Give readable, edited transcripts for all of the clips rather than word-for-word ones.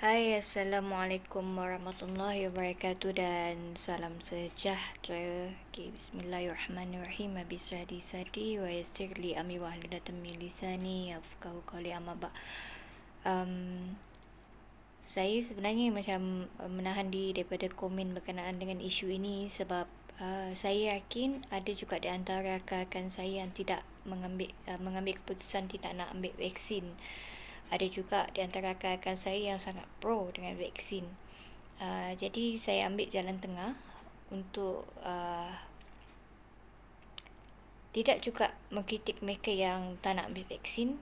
Hai, Assalamualaikum warahmatullahi wabarakatuh dan salam sejahtera. Okay, Bismillahirrahmanirrahim. Bismillah di sadi wa yassir li amri wa hludatan min lisani yafqahu qawli amma ba'. Saya sebenarnya macam menahan diri daripada komen berkenaan dengan isu ini sebab saya yakin ada juga di antara rakan-rakan saya yang tidak mengambil keputusan tidak nak ambil vaksin. Ada juga di antara rakan-rakan saya yang sangat pro dengan vaksin. Jadi saya ambil jalan tengah untuk tidak juga mengkritik mereka yang tak nak ambil vaksin.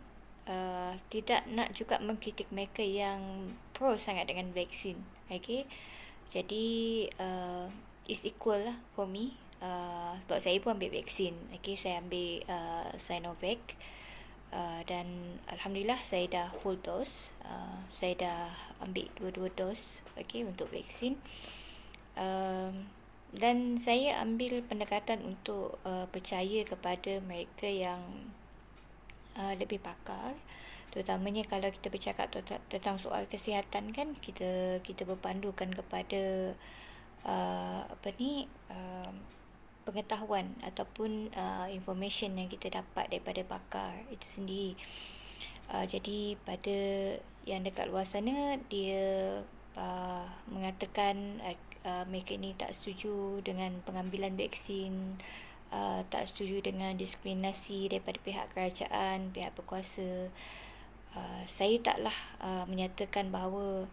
Tidak nak juga mengkritik mereka yang pro sangat dengan vaksin. Okay. Jadi it's equal lah for me. Sebab saya pun ambil vaksin. Okay, saya ambil Sinovac. Dan Alhamdulillah saya dah full dose. Saya dah ambil dua-dua dos untuk vaksin. Dan saya ambil pendekatan untuk percaya kepada mereka yang lebih pakar, terutamanya kalau kita bercakap tentang soal kesihatan kan, kita berpandukan kepada pengetahuan ataupun information yang kita dapat daripada pakar itu sendiri. Jadi pada yang dekat luar sana, dia mengatakan mereka ini tak setuju dengan pengambilan vaksin, tak setuju dengan diskriminasi daripada pihak kerajaan, pihak berkuasa. Saya taklah menyatakan bahawa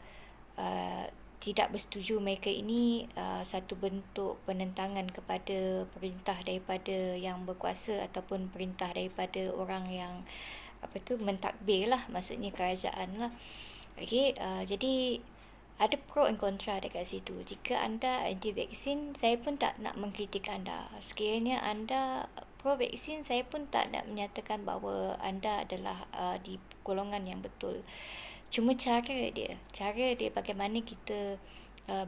tidak bersetuju mereka ini satu bentuk penentangan kepada perintah daripada yang berkuasa ataupun perintah daripada orang yang mentadbir lah, maksudnya kerajaan lah. Jadi ada pro and contra dekat situ. Jika anda anti vaksin, saya pun tak nak mengkritik anda. Sekiranya anda pro vaksin, saya pun tak nak menyatakan bahawa anda adalah di golongan yang betul. Cuma cara dia bagaimana kita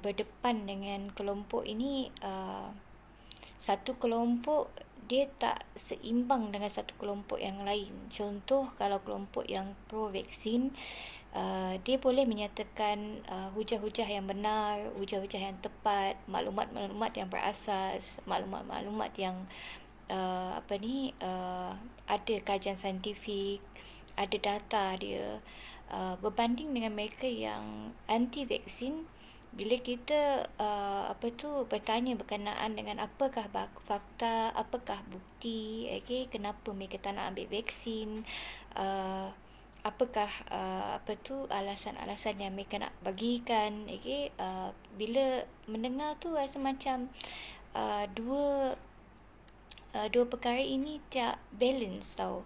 berdepan dengan kelompok ini. Satu kelompok dia tak seimbang dengan satu kelompok yang lain. Contoh, kalau kelompok yang pro vaksin, dia boleh menyatakan hujah-hujah yang benar, hujah-hujah yang tepat, maklumat-maklumat yang berasas, maklumat-maklumat yang ada kajian saintifik, ada data dia, berbanding dengan mereka yang anti vaksin. Bila kita bertanya berkenaan dengan apakah fakta, apakah bukti, kenapa mereka tak nak ambil vaksin, apakah alasan-alasan yang mereka nak bagikan, bila mendengar tu rasa macam dua perkara ini tak balance tau.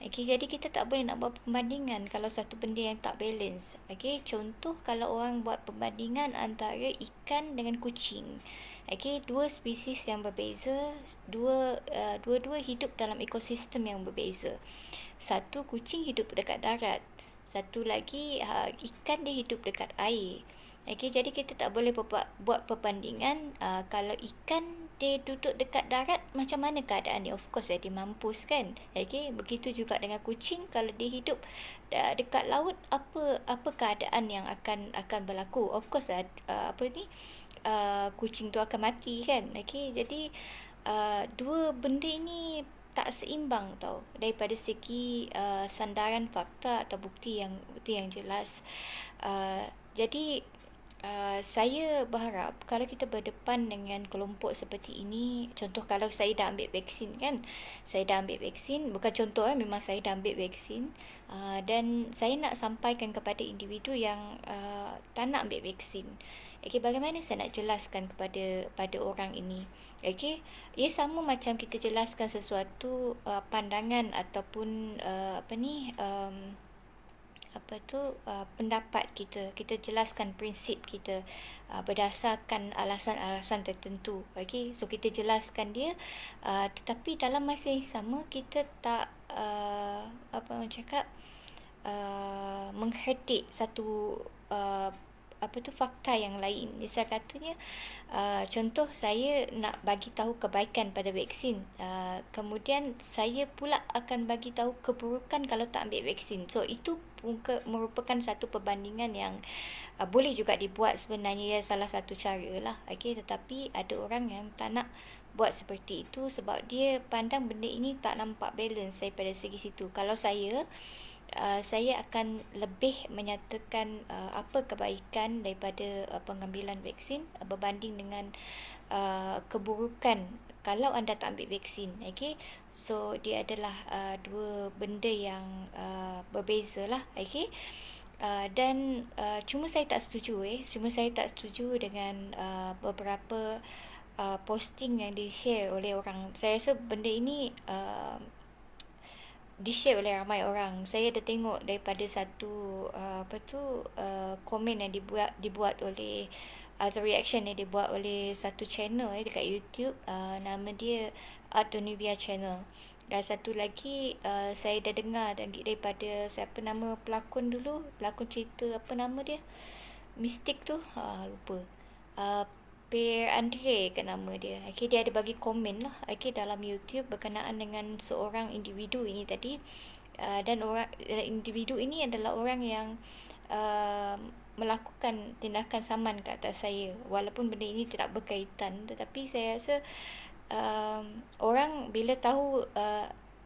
Jadi kita tak boleh nak buat perbandingan kalau satu benda yang tak balance. Contoh, kalau orang buat perbandingan antara ikan dengan kucing. Dua spesies yang berbeza, dua-dua hidup dalam ekosistem yang berbeza. Satu kucing hidup dekat darat, satu lagi ikan dia hidup dekat air. Jadi kita tak boleh buat perbandingan. Kalau ikan dia duduk dekat darat, macam mana keadaan dia? Of course dia mampus kan. Begitu juga dengan kucing, kalau dia hidup dekat laut, apa keadaan yang akan berlaku? Of course kucing tu akan mati kan. Jadi dua benda ini tak seimbang tau daripada segi sandaran fakta atau bukti yang jelas. Jadi saya berharap kalau kita berdepan dengan kelompok seperti ini, contoh kalau saya dah ambil vaksin kan, bukan contoh, memang saya dah ambil vaksin, dan saya nak sampaikan kepada individu yang tak nak ambil vaksin. Bagaimana saya nak jelaskan pada orang ini? Ia sama macam kita jelaskan sesuatu pandangan ataupun pendapat kita jelaskan prinsip kita berdasarkan alasan-alasan tertentu. So kita jelaskan dia, tetapi dalam masa yang sama kita tak mengkritik satu fakta yang lain. Misal katanya, contoh saya nak bagi tahu kebaikan pada vaksin, kemudian saya pula akan bagi tahu keburukan kalau tak ambil vaksin. So itu merupakan satu perbandingan yang boleh juga dibuat sebenarnya, salah satu cara lah. Okay, tetapi ada orang yang tak nak buat seperti itu sebab dia pandang benda ini tak nampak balance daripada segi situ. Kalau saya akan lebih menyatakan apa kebaikan daripada pengambilan vaksin berbanding dengan keburukan kalau anda tak ambil vaksin. Okay, so dia adalah dua benda yang berbeza lah. Okay, dan cuma saya tak setuju dengan beberapa posting yang di-share oleh orang. Saya rasa benda ini di-share oleh ramai orang. Saya ada tengok daripada satu komen yang dibuat oleh atau reaction yang dibuat oleh satu channel dekat YouTube, nama dia Art Donivia Channel. Dan satu lagi saya dah dengar daripada siapa nama pelakon cerita, apa nama dia, mistik tu, lupa, Per Andre ke nama dia. Okay, dia ada bagi komen lah, okay, dalam YouTube berkenaan dengan seorang individu ini tadi. Dan individu ini adalah orang yang melakukan tindakan saman ke atas saya. Walaupun benda ini tidak berkaitan, tetapi saya rasa orang bila tahu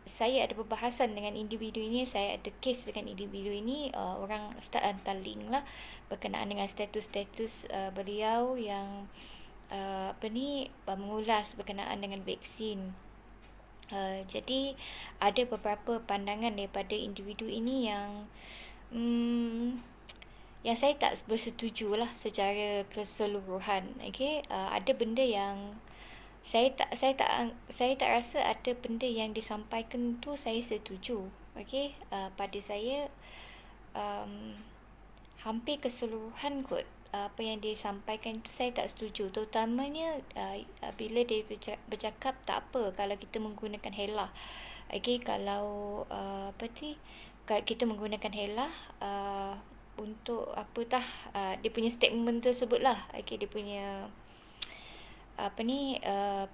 saya ada perbahasan dengan individu ini, saya ada kes dengan individu ini, orang start hantar link lah berkenaan dengan status-status beliau yang mengulas berkenaan dengan vaksin. Jadi ada beberapa pandangan daripada individu ini yang saya tak bersetuju lah secara keseluruhan. Okay, ada benda yang saya tak rasa ada benda yang disampaikan tu saya setuju. Okay, pada saya hampir keseluruhan kot apa yang disampaikan itu saya tak setuju, terutamanya bila dia bercakap tak apa kalau kita menggunakan helah. Okay, kalau kita menggunakan helah untuk dia punya statement tersebut lah. Okay, dia punya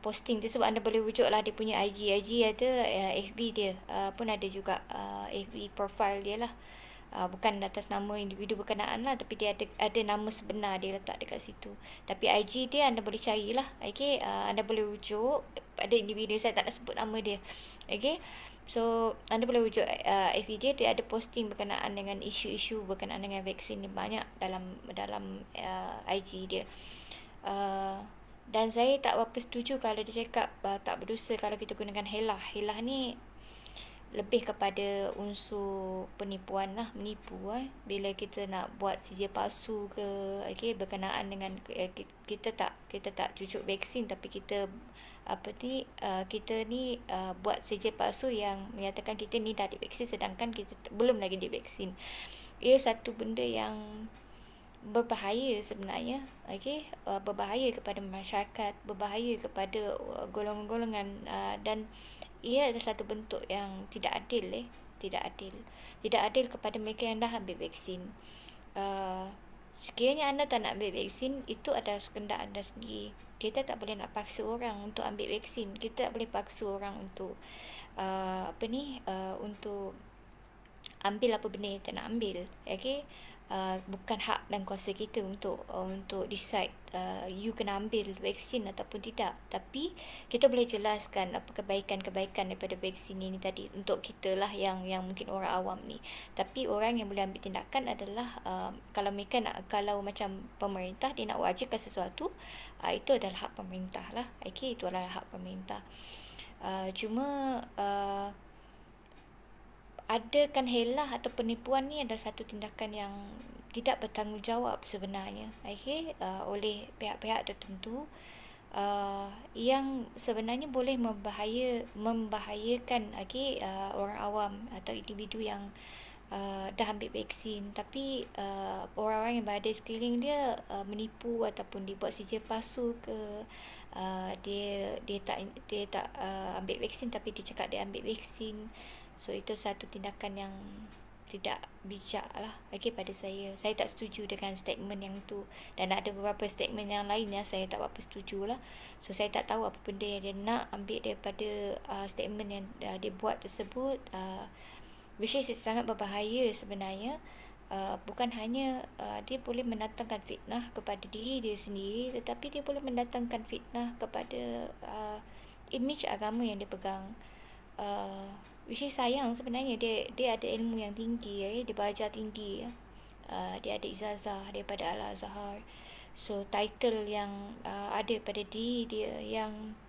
posting tersebut anda boleh rujuk lah dia punya IG ada, FB dia pun ada juga, FB profile dia lah. Bukan atas nama individu berkenaan lah, tapi dia ada nama sebenar dia letak dekat situ. Tapi IG dia anda boleh cari lah. Okay, anda boleh rujuk pada individu, saya tak nak sebut nama dia. Okay, so anda boleh rujuk FB dia ada posting berkenaan dengan isu-isu berkenaan dengan vaksin ni banyak dalam IG dia. Dan saya tak berapa setuju kalau dia cakap tak berdosa kalau kita gunakan helah. Helah ni lebih kepada unsur penipuan lah, menipu bila kita nak buat CJ palsu ke, okay, berkenaan dengan kita tak cucuk vaksin tapi kita buat CJ palsu yang menyatakan kita ni dah divaksin sedangkan kita belum lagi divaksin. Ia satu benda yang berbahaya sebenarnya. Okay, berbahaya kepada masyarakat, berbahaya kepada golongan-golongan, dan ia adalah satu bentuk yang tidak adil. Tidak adil kepada mereka yang dah ambil vaksin. Sekiranya anda tak nak ambil vaksin, itu adalah kehendak anda sendiri. Kita tak boleh nak paksa orang untuk ambil vaksin. Kita tak boleh paksa orang untuk untuk ambil apa benda yang tak nak ambil. Okay, bukan hak dan kuasa kita untuk decide you kena ambil vaksin ataupun tidak. Tapi kita boleh jelaskan apa kebaikan-kebaikan daripada vaksin ini tadi untuk kita lah yang mungkin orang awam ni. Tapi orang yang boleh ambil tindakan adalah kalau macam pemerintah dia nak wajibkan sesuatu, itu adalah hak pemerintah lah. Okay, itu adalah hak pemerintah. Cuma adakan helah atau penipuan ni adalah satu tindakan yang tidak bertanggungjawab sebenarnya, okay, oleh pihak-pihak tertentu, yang sebenarnya boleh membahayakan orang awam atau individu yang dah ambil vaksin, tapi orang-orang yang berada sekeliling dia menipu ataupun dibuat CJ palsu ke, dia tak ambil vaksin tapi dia cakap dia ambil vaksin. So itu satu tindakan yang tidak bijak lah pada saya. Saya tak setuju dengan statement yang tu, dan ada beberapa statement yang lain yang saya tak berapa setuju lah. So saya tak tahu apa benda yang dia nak ambil daripada statement yang dia buat tersebut, which is sangat berbahaya sebenarnya. Bukan hanya dia boleh mendatangkan fitnah kepada diri dia sendiri, tetapi dia boleh mendatangkan fitnah kepada image agama yang dia pegang. Which is sayang sebenarnya. Dia ada ilmu yang tinggi, dia belajar tinggi, dia ada ijazah daripada Al-Azhar. So title yang ada pada diri dia, yang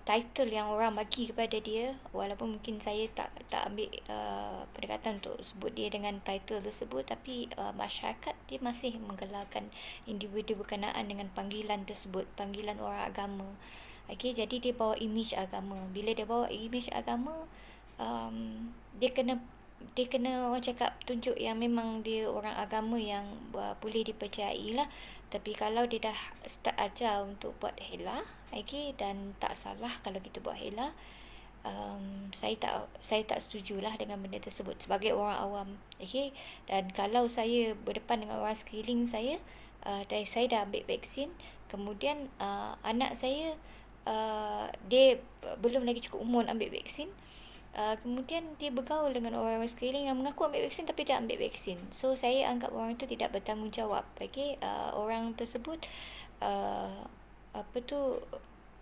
title yang orang bagi kepada dia, walaupun mungkin saya tak ambil pendekatan untuk sebut dia dengan title tersebut, tapi masyarakat dia masih menggelarkan individu berkenaan dengan panggilan tersebut, panggilan orang agama. Jadi dia bawa image agama. Bila dia bawa image agama, dia kena orang cakap tunjuk yang memang dia orang agama yang boleh dipercayai lah. Tapi kalau dia dah start ajar untuk buat hela, dan tak salah kalau kita buat hela, saya tak setujulah dengan benda tersebut sebagai orang awam. Dan kalau saya berdepan dengan orang sekeliling saya, saya dah ambil vaksin, kemudian anak saya dia belum lagi cukup umur ambil vaksin, kemudian dia bergaul dengan orang-orang sekeliling yang mengaku ambil vaksin tapi dia ambil vaksin. So saya anggap orang itu tidak bertanggungjawab. Orang tersebut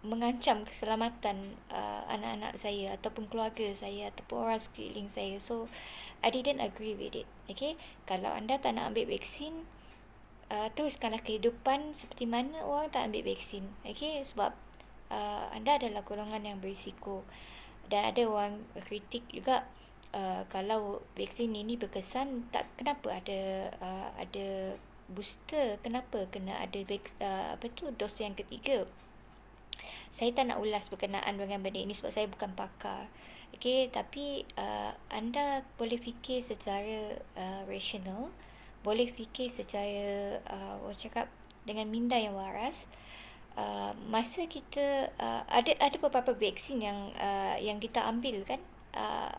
mengancam keselamatan anak-anak saya ataupun keluarga saya ataupun orang sekeliling saya. So I didn't agree with it. Kalau anda tak nak ambil vaksin, teruskanlah kehidupan seperti mana orang tak ambil vaksin. Sebab anda adalah golongan yang berisiko. Dan ada orang kritik juga, kalau vaksin ini berkesan, kenapa ada booster, kenapa kena ada dos yang ketiga. Saya tak nak ulas berkenaan dengan benda ini sebab saya bukan pakar. Tapi anda boleh fikir secara rasional, boleh fikir secara orang cakap dengan minda yang waras. Masa kita ada beberapa vaksin yang kita ambil kan,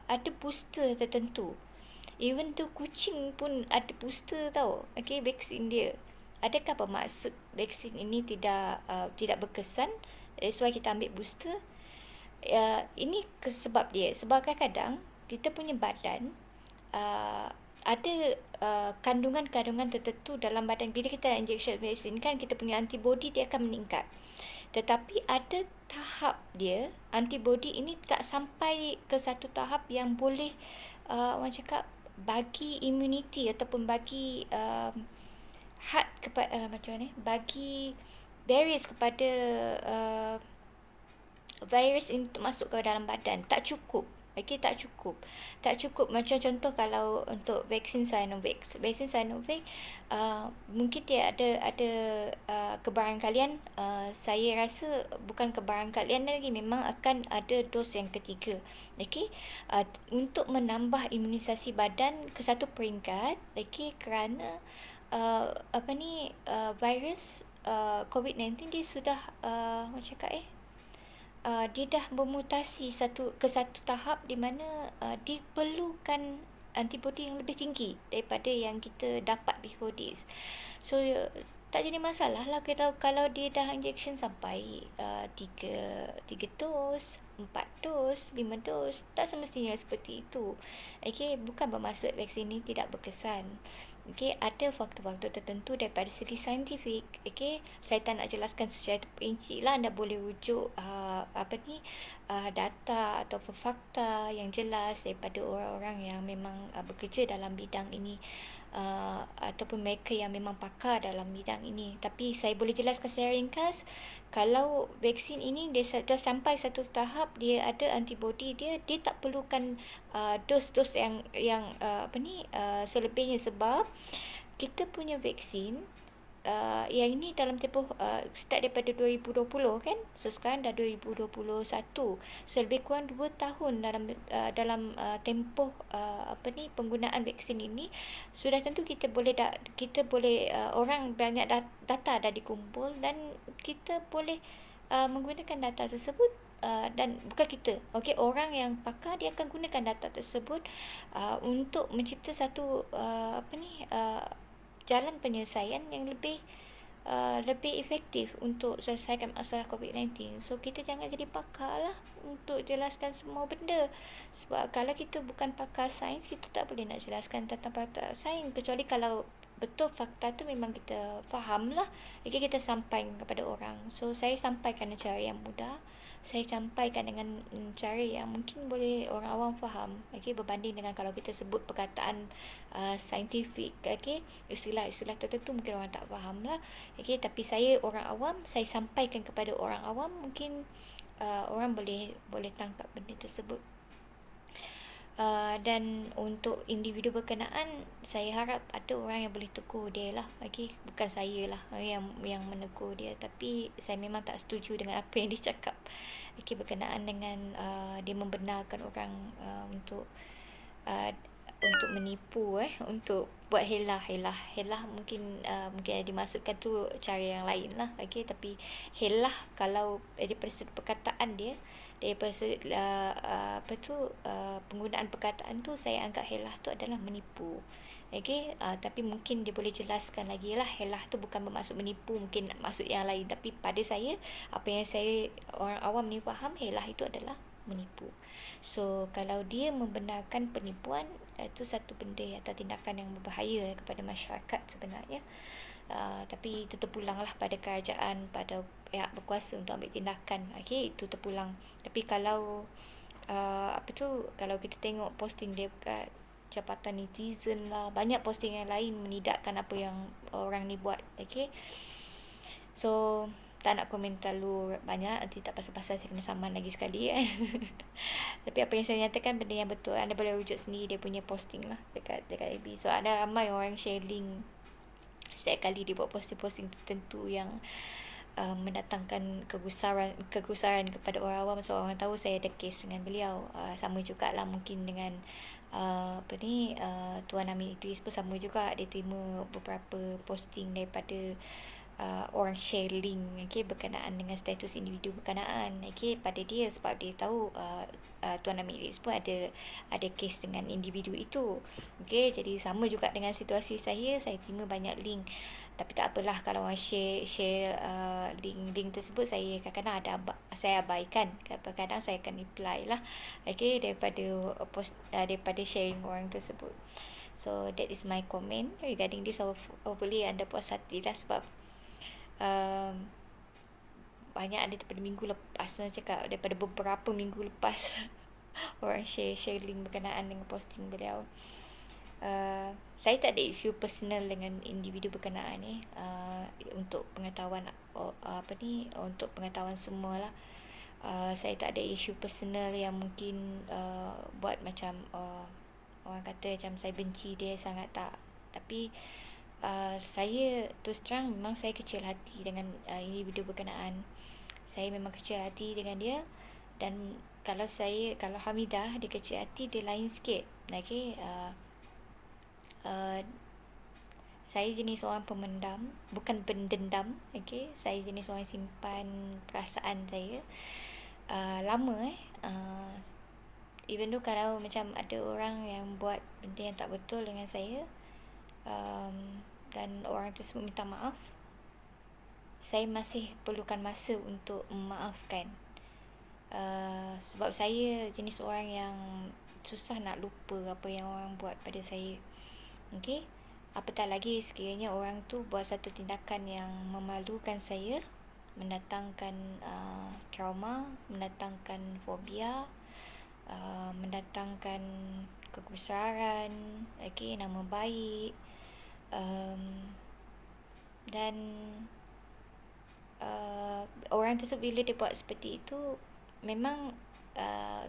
ada booster tertentu. Even tu kucing pun ada booster tau. Vaksin dia. Adakah bermaksud vaksin ini tidak berkesan? That's why kita ambil booster. Ini sebab dia. Sebab kadang-kadang kita punya badan ada kandungan-kandungan tertentu dalam badan. Bila kita injection vaksin kan, kita punya antibody dia akan meningkat. Tetapi ada tahap dia, antibody ini tak sampai ke satu tahap yang boleh orang cakap bagi immunity ataupun bagi had kepada macam ni, bagi barriers kepada virus untuk masuk ke dalam badan. Tak cukup. Tak cukup. Macam contoh kalau untuk vaksin Sinovac, mungkin dia ada kebarangkalian. Saya rasa bukan kebarangkalian lagi, memang akan ada dos yang ketiga. Untuk menambah imunisasi badan ke satu peringkat, kerana virus COVID-19 dia sudah macam cakap dia dah bermutasi ke satu tahap di mana diperlukan antibody yang lebih tinggi daripada yang kita dapat before this. So tak jadi masalah lah kalau dia dah injection sampai 3 dos, 4 dos, 5 dos. Tak semestinya seperti itu. Bukan bermaksud vaksin ini tidak berkesan. Ada faktor-faktor tertentu daripada segi saintifik. Saya tak nak jelaskan secara terperinci lah. Anda boleh rujuk data atau fakta yang jelas daripada orang-orang yang memang bekerja dalam bidang ini, ataupun mereka yang memang pakar dalam bidang ini. Tapi saya boleh jelaskan secara ringkas. Kalau vaksin ini dia dah sampai satu tahap, dia ada antibody dia tak perlukan dos-dos yang selebihnya. Sebab kita punya vaksin yang ini dalam tempoh start daripada 2020 kan. So sekarang dah 2021. So lebih kurang 2 tahun dalam tempoh penggunaan vaksin ini. Sudah tentu kita boleh orang banyak data dah dikumpul, dan kita boleh menggunakan data tersebut dan bukan kita. Okey, orang yang pakar dia akan gunakan data tersebut untuk mencipta satu jalan penyelesaian yang lebih efektif untuk selesaikan masalah COVID-19. So, kita jangan jadi pakar lah untuk jelaskan semua benda. Sebab kalau kita bukan pakar sains, kita tak boleh nak jelaskan tentang fakta sains. Kecuali kalau betul fakta tu memang kita faham lah. Okay, kita sampaikan kepada orang. So, saya sampaikan dengan cara yang mudah. Saya sampaikan dengan cara yang mungkin boleh orang awam faham. Okay, berbanding dengan kalau kita sebut perkataan saintifik, okay, istilah-istilah tertentu mungkin orang tak faham lah. Okay, tapi saya orang awam, saya sampaikan kepada orang awam, mungkin orang boleh tangkap benda tersebut. Dan untuk individu berkenaan, saya harap ada orang yang boleh tegur dia lah. Okay, bukan saya lah yang menegur dia, tapi saya memang tak setuju dengan apa yang dia cakap. Okay, berkenaan dengan dia membenarkan orang untuk menipu, untuk buat helah mungkin mungkin dimaksudkan tu cara yang lain lah. Okay, tapi helah kalau daripada sudut perkataan dia, daripada sudut penggunaan perkataan tu, saya anggap helah tu adalah menipu. Okay, tapi mungkin dia boleh jelaskan lagi lah, helah tu bukan bermaksud menipu, mungkin maksud yang lain. Tapi pada saya, apa yang saya orang awam ni faham, helah itu adalah menipu. So, kalau dia membenarkan penipuan, itu satu benda atau tindakan yang berbahaya kepada masyarakat sebenarnya. Tapi itu terpulanglah pada kerajaan, pada pihak berkuasa untuk ambil tindakan. Okay, itu terpulang. Tapi kalau kalau kita tengok posting dia kat Jabatan Netizen lah, banyak posting yang lain menidakkan apa yang orang ni buat. Okay, so tak nak komen terlalu banyak, nanti tak pasal-pasal saya kena saman lagi sekali Tapi apa yang saya nyatakan benda yang betul. Anda boleh rujuk sendiri dia punya posting lah dekat FB. So, ada ramai orang share link setiap kali dia buat posting-posting tertentu yang mendatangkan kegusaran kepada orang awam. So, orang tahu saya ada kes dengan beliau. Sama jugalah mungkin dengan Tuan Amin Idris pun sama juga. Dia terima beberapa posting daripada orang share link, okay, berkenaan dengan status individu berkenaan, okay, pada dia, sebab dia tahu Tuan Amin Idris pun ada kes dengan individu itu. Okay, jadi sama juga dengan situasi saya terima banyak link. Tapi tak apalah kalau orang share link tersebut, saya kadang-kadang saya abaikan. Kadang-kadang saya akan reply lah, okay, daripada daripada sharing orang tersebut. So, that is my comment regarding this. Hopefully anda puas hati lah, sebab banyak ada daripada minggu lepas, daripada beberapa minggu lepas orang share link berkenaan dengan posting beliau. Saya tak ada isu personal dengan individu berkenaan ni, untuk pengetahuan untuk pengetahuan semualah. Saya tak ada isu personal yang mungkin buat macam orang kata macam saya benci dia sangat, tak. Tapi saya terus terang memang saya kecil hati dengan individu berkenaan. Saya memang kecil hati dengan dia. Dan kalau Hamidah dia kecil hati, dia lain sikit. Okay, saya jenis orang pemendam, bukan pendendam. Okay, saya jenis orang simpan perasaan saya lama. Even though kalau macam ada orang yang buat benda yang tak betul dengan saya, dan orang tersebut minta maaf, saya masih perlukan masa untuk memaafkan. Sebab saya jenis orang yang susah nak lupa apa yang orang buat pada saya. Okay, apatah lagi sekiranya orang tu buat satu tindakan yang memalukan saya, mendatangkan trauma, mendatangkan fobia, mendatangkan kegusaran, okay, nama baik, dan orang tersebut bila dia buat seperti itu, memang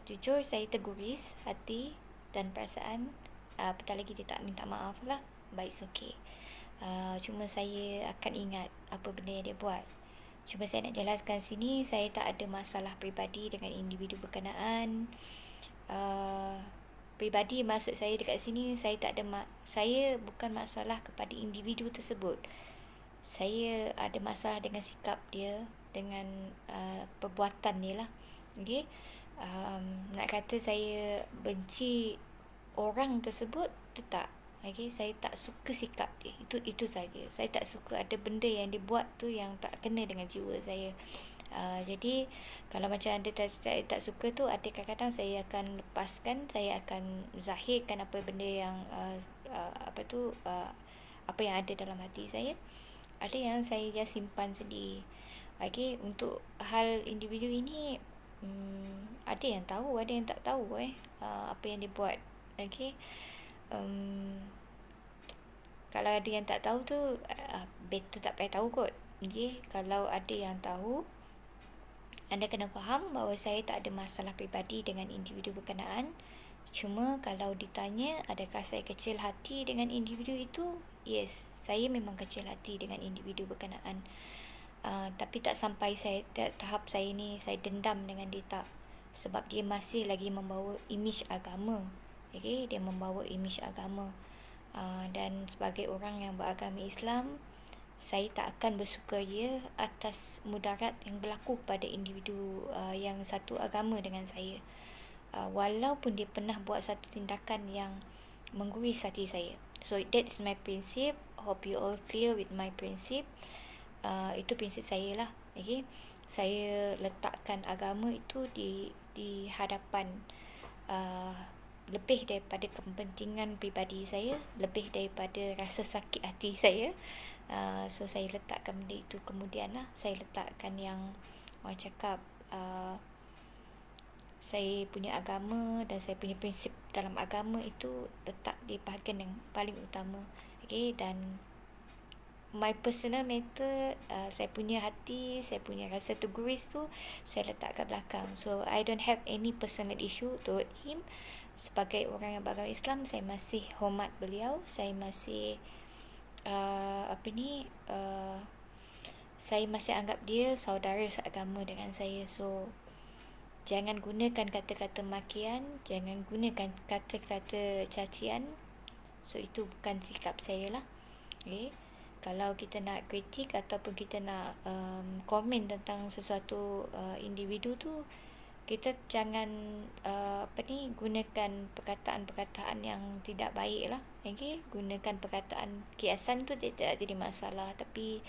jujur saya terguris hati dan perasaan. Apatah lagi dia tak minta maaf lah, but it's okay. Cuma saya akan ingat apa benda yang dia buat. Cuma saya nak jelaskan sini, saya tak ada masalah peribadi dengan individu berkenaan. Peribadi maksud saya dekat sini, saya tak ada saya bukan masalah kepada individu tersebut. Saya ada masalah dengan sikap dia, dengan perbuatan dia lah. Okay. Nak kata saya benci orang tersebut, tak. Okay, saya tak suka sikap dia. Itu saja. Saya tak suka ada benda yang dia buat tu yang tak kena dengan jiwa saya. Jadi kalau macam saya tak suka tu, ada kadang-kadang saya akan lepaskan, saya akan zahirkan apa benda yang apa yang ada dalam hati saya. Ada yang saya just simpan sendiri. Okay, untuk hal individu ini, ada yang tahu, ada yang tak tahu apa yang dia buat. Okay. Kalau ada yang tak tahu tu, better tak payah tahu kot. Okay. Kalau ada yang tahu, anda kena faham bahawa saya tak ada masalah peribadi dengan individu berkenaan. Cuma kalau ditanya adakah saya kecil hati dengan individu itu, yes, saya memang kecil hati dengan individu berkenaan. Tapi tak sampai tahap saya ni saya dendam dengan dia, tak. Sebab dia masih lagi membawa imej agama. Okay? Dia membawa imej agama. Dan sebagai orang yang beragama Islam, saya tak akan bersukaria atas mudarat yang berlaku pada individu yang satu agama dengan saya. Walaupun dia pernah buat satu tindakan yang mengguris hati saya. So that is my principle. Hope you all clear with my principle. Itu prinsip saya lah. Okay? Saya letakkan agama itu di hadapan lebih daripada kepentingan peribadi saya, lebih daripada rasa sakit hati saya. So saya letakkan benda itu kemudian lah. Saya letakkan yang orang cakap saya punya agama dan saya punya prinsip dalam agama itu letak di bahagian yang paling utama. Okay? Dan my personal matter, saya punya hati, saya punya rasa terguris tu, saya letak kat belakang. So I don't have any personal issue toward him. Sebagai orang yang beragama Islam, saya masih hormat beliau. Saya masih saya masih anggap dia saudara seagama dengan saya. So jangan gunakan kata-kata makian, jangan gunakan kata-kata cacian. So itu bukan sikap saya lah. Okay. Kalau kita nak kritik ataupun kita nak komen tentang sesuatu individu tu, kita jangan gunakan perkataan-perkataan yang tidak baik lah. Okay? Gunakan perkataan kiasan tu tidak jadi masalah, tapi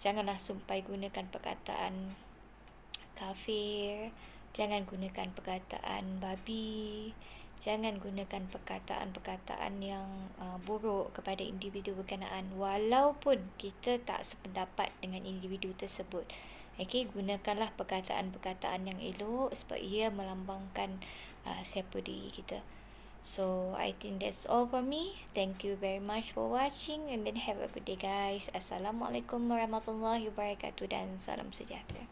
janganlah sampai gunakan perkataan kafir, jangan gunakan perkataan babi, jangan gunakan perkataan-perkataan yang buruk kepada individu berkenaan, walaupun kita tak sependapat dengan individu tersebut. Okay, gunakanlah perkataan-perkataan yang elok sebab ia melambangkan siapa diri kita. So, I think that's all for me. Thank you very much for watching and then have a good day guys. Assalamualaikum warahmatullahi wabarakatuh dan salam sejahtera.